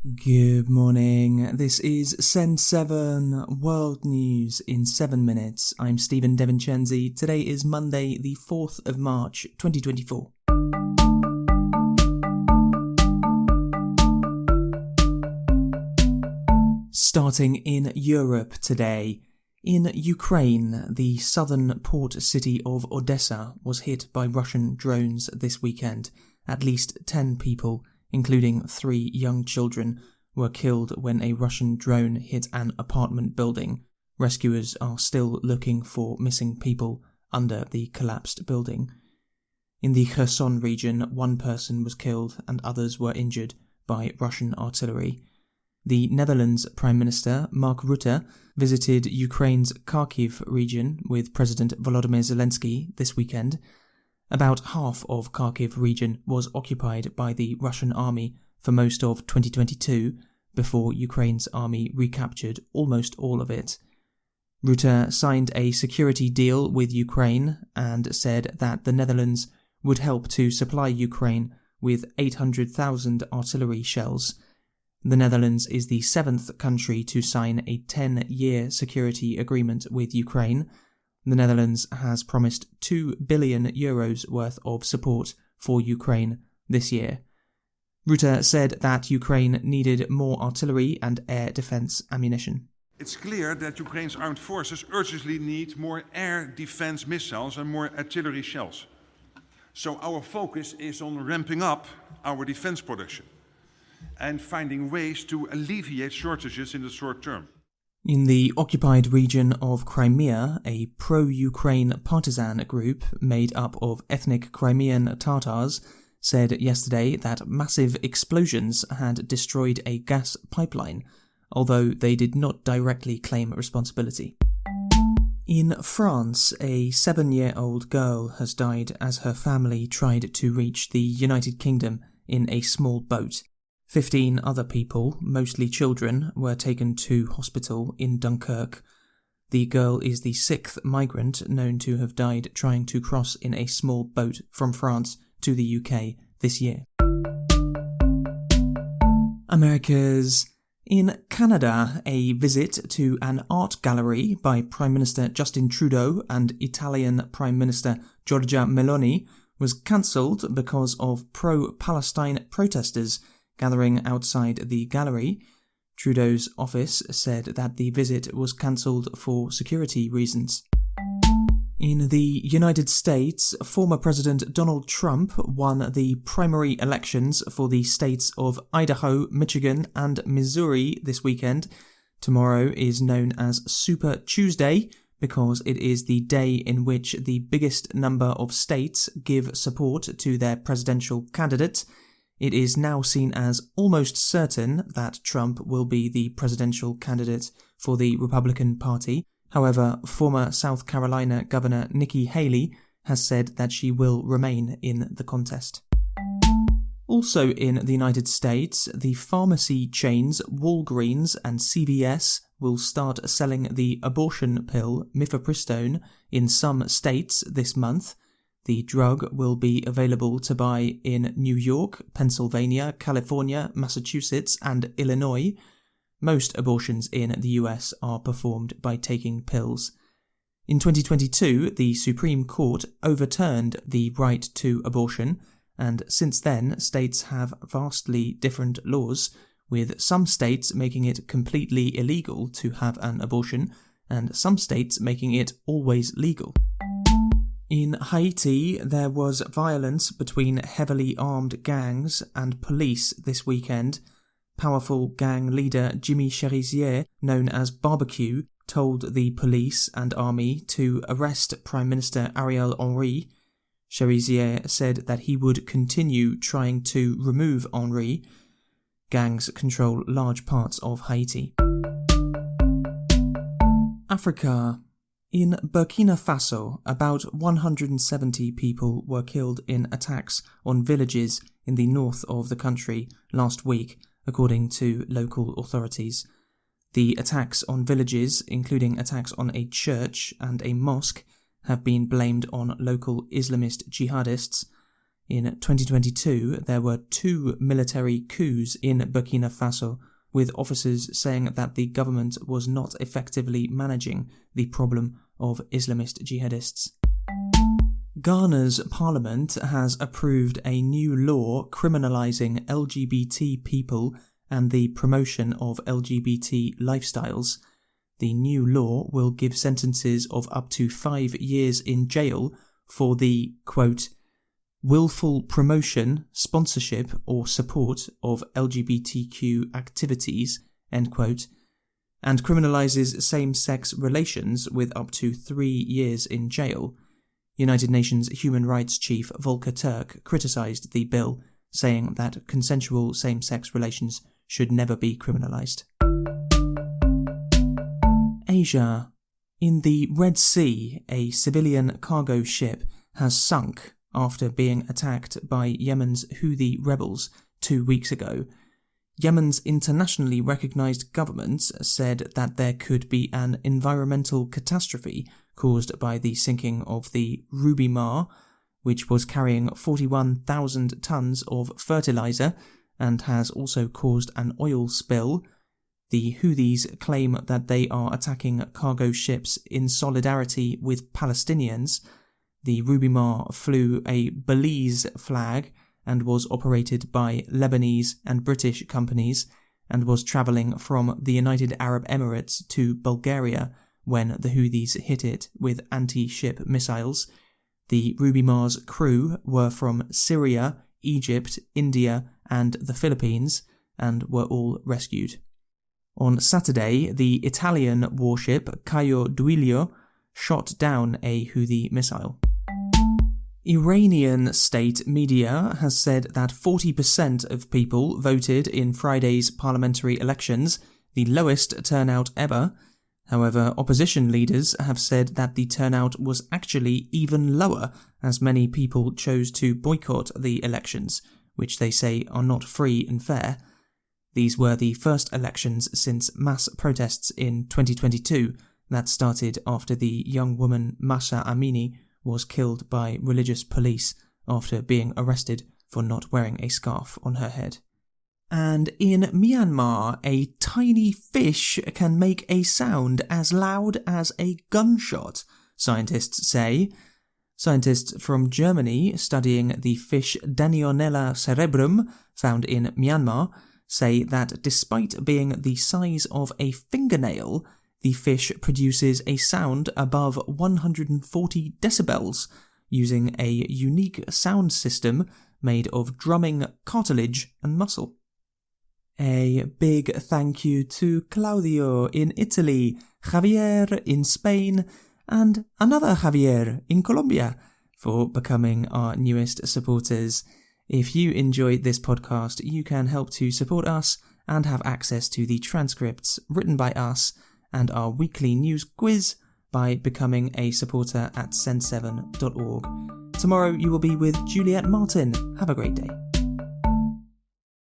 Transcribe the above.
Good morning, this is Send 7 World News in 7 minutes. I'm Stephen Devincenzi. Today is Monday, the 4th of March, 2024. Starting in Europe today. In Ukraine, the southern port city of Odessa was hit by Russian drones this weekend. At least 10 people, including 3 young children, were killed when a Russian drone hit an apartment building. Rescuers are still looking for missing people under the collapsed building. In the Kherson region, 1 person was killed and others were injured by Russian artillery. The Netherlands Prime Minister, Mark Rutte, visited Ukraine's Kharkiv region with President Volodymyr Zelensky this weekend. About half of Kharkiv region was occupied by the Russian army for most of 2022, before Ukraine's army recaptured almost all of it. Rutte signed a security deal with Ukraine and said that the Netherlands would help to supply Ukraine with 800,000 artillery shells. The Netherlands is the 7th country to sign a 10-year security agreement with Ukraine. The Netherlands has promised €2 billion worth of support for Ukraine this year. Rutte said that Ukraine needed more artillery and air defense ammunition. It's clear that Ukraine's armed forces urgently need more air defense missiles and more artillery shells. So our focus is on ramping up our defense production and finding ways to alleviate shortages in the short term. In the occupied region of Crimea, a pro-Ukraine partisan group made up of ethnic Crimean Tatars said yesterday that massive explosions had destroyed a gas pipeline, although they did not directly claim responsibility. In France, a 7-year-old girl has died as her family tried to reach the United Kingdom in a small boat. 15 other people, mostly children, were taken to hospital in Dunkirk. The girl is the 6th migrant known to have died trying to cross in a small boat from France to the UK this year. Americas. In Canada, a visit to an art gallery by Prime Minister Justin Trudeau and Italian Prime Minister Giorgia Meloni was cancelled because of pro-Palestine protesters gathering outside the gallery. Trudeau's office said that the visit was cancelled for security reasons. In the United States, former President Donald Trump won the primary elections for the states of Idaho, Michigan, and Missouri this weekend. Tomorrow is known as Super Tuesday because it is the day in which the biggest number of states give support to their presidential candidate. It is now seen as almost certain that Trump will be the presidential candidate for the Republican Party. However, former South Carolina Governor Nikki Haley has said that she will remain in the contest. Also in the United States, the pharmacy chains Walgreens and CVS will start selling the abortion pill mifepristone in some states this month. The drug will be available to buy in New York, Pennsylvania, California, Massachusetts, and Illinois. Most abortions in the US are performed by taking pills. In 2022, the Supreme Court overturned the right to abortion, and since then, states have vastly different laws, with some states making it completely illegal to have an abortion, and some states making it always legal. In Haiti, there was violence between heavily armed gangs and police this weekend. Powerful gang leader Jimmy Cherizier, known as Barbecue, told the police and army to arrest Prime Minister Ariel Henry. Cherizier said that he would continue trying to remove Henry. Gangs control large parts of Haiti. Africa. In Burkina Faso, about 170 people were killed in attacks on villages in the north of the country last week, according to local authorities. The attacks on villages, including attacks on a church and a mosque, have been blamed on local Islamist jihadists. In 2022, there were 2 military coups in Burkina Faso, with officers saying that the government was not effectively managing the problem of Islamist jihadists. Ghana's parliament has approved a new law criminalising LGBT people and the promotion of LGBT lifestyles. The new law will give sentences of up to 5 years in jail for the, quote, willful promotion, sponsorship or support of LGBTQ activities, end quote, and criminalises same-sex relations with up to 3 years in jail. United Nations Human Rights Chief Volker Turk criticised the bill, saying that consensual same-sex relations should never be criminalised. Asia. In the Red Sea, a civilian cargo ship has sunk after being attacked by Yemen's Houthi rebels 2 weeks ago. Yemen's internationally recognised government said that there could be an environmental catastrophe caused by the sinking of the Ruby Mar, which was carrying 41,000 tonnes of fertiliser and has also caused an oil spill. The Houthis claim that they are attacking cargo ships in solidarity with Palestinians. The Ruby Mar flew a Belize flag and was operated by Lebanese and British companies and was travelling from the United Arab Emirates to Bulgaria when the Houthis hit it with anti-ship missiles. The Ruby Mar's crew were from Syria, Egypt, India and the Philippines and were all rescued. On Saturday, the Italian warship Caio Duilio shot down a Houthi missile. Iranian state media has said that 40% of people voted in Friday's parliamentary elections, the lowest turnout ever. However, opposition leaders have said that the turnout was actually even lower, as many people chose to boycott the elections, which they say are not free and fair. These were the first elections since mass protests in 2022 that started after the young woman Mahsa Amini was killed by religious police after being arrested for not wearing a scarf on her head. And in Myanmar, a tiny fish can make a sound as loud as a gunshot, scientists say. Scientists from Germany studying the fish Danionella cerebrum, found in Myanmar, say that despite being the size of a fingernail, the fish produces a sound above 140 decibels, using a unique sound system made of drumming cartilage and muscle. A big thank you to Claudio in Italy, Javier in Spain, and another Javier in Colombia for becoming our newest supporters. If you enjoyed this podcast, you can help to support us and have access to the transcripts written by us and our weekly news quiz by becoming a supporter at send7.org. Tomorrow you will be with Juliet Martin. Have a great day.